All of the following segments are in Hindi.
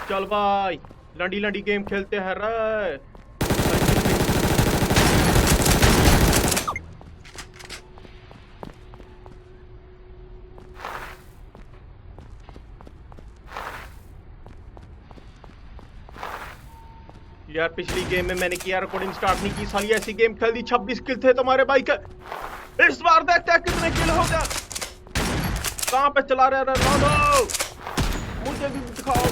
चल भाई लंडी लंडी गेम खेलते हैं रे। यार पिछली गेम में मैंने किया रिकॉर्डिंग स्टार्ट नहीं की, साली ऐसी गेम खेल दी। 26 किल थे तुम्हारे भाई के। इस बार देखते हैं कितने किल हो गया। कहां पे चला रहे रोनाल्डो, मुझे भी दिखाओ।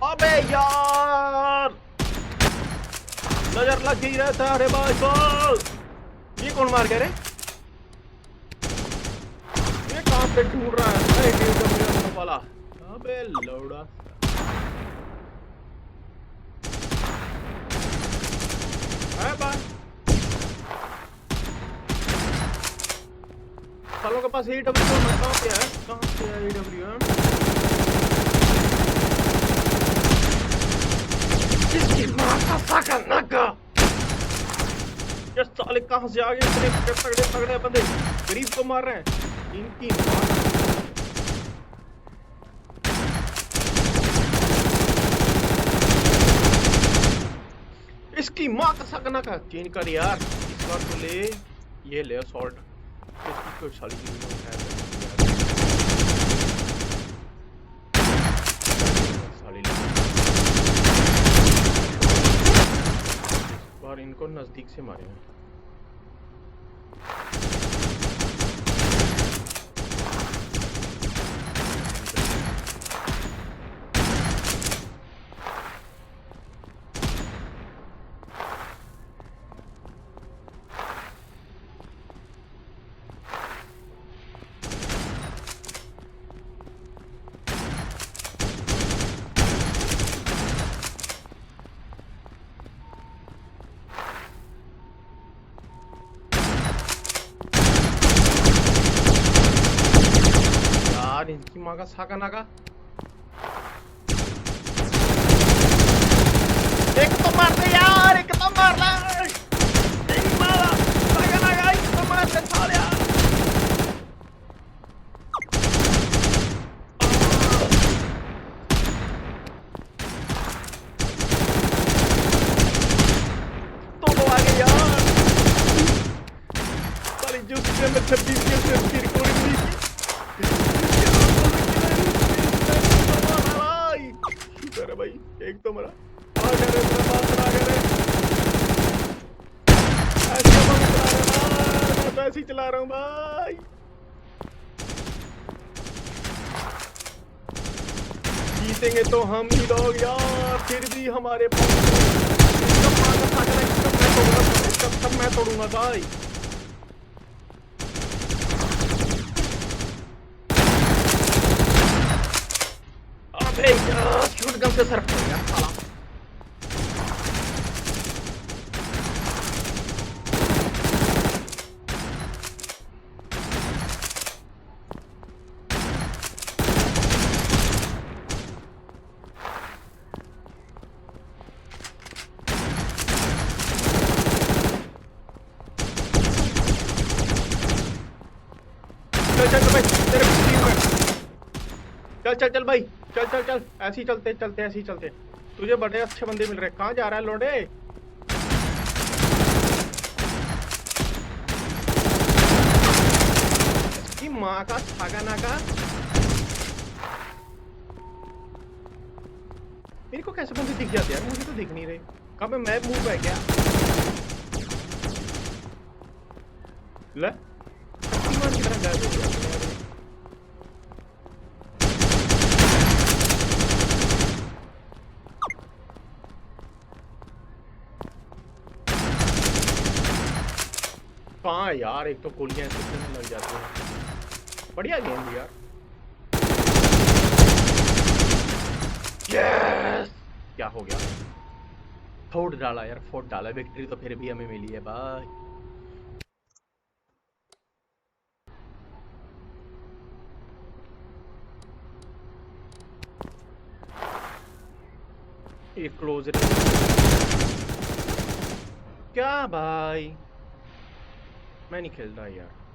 अबे यार नजर लग गई रहता है। अरे भाई साहब ये कौन मार गया रे? ये कहां पे ढूंढ रहा है? अरे वाला। अबे लौड़ा है भाई, सालों के पास AW कहां पे है? कहां पे है AW? किसकी मां का साका नाका। ये साले कहां से आ गए इतने तगड़े तगड़े बंदे? गरीब को मार रहे हैं इनकी मां। इसकी मां का साका नाका। चेंज कर यार, इस बार तो ले, ये ले सॉल्ट। इसकी कोई साली की है साली। और इनको नजदीक से मारेंगे। इनकी माँ का साका नाका। एक तो मार दे यार, एक तो मार ला। एक मारा साका नाका, एक तो मार दे साले यार। तो आगे यार साली जूस के अंदर 26 के से रिकॉर्डिंग नहीं की। भाई एक तो मरा आ गया रे, मेरा बाप आ गया रे। ऐसे मैं तो ऐसे ही चला रहा हूँ भाई। जीतेंगे तो हम ही लोग यार, फिर भी हमारे पास सब मैं तोड़ूंगा भाई। अबे यार शॉटगन से सर पड़ गया साला। चल चल भाई तेरे चल चल चल भाई, चल चल चल ऐसे ही चलते चलते ऐसे ही चलते। तुझे बड़े अच्छे बंदे मिल रहे। कहाँ जा रहा है लोडे? की माँ का सागा नाका। मेरे को कैसे बंदे दिख जाते यार? मुझे तो दिख नहीं रहे। कहाँ पे मैप मूव है क्या? ले की तरह गायब हो गया। कहाँ यार, एक तो गोलियां ऐसे लग जाती हैं। बढ़िया गेम यार। यस क्या हो गया? फोर्ट डाला यार, फोर्ट डाला। विक्ट्री तो फिर भी हमें मिली है भाई। एक क्लोज क्या भाई, मैं नहीं खेल रहा यार।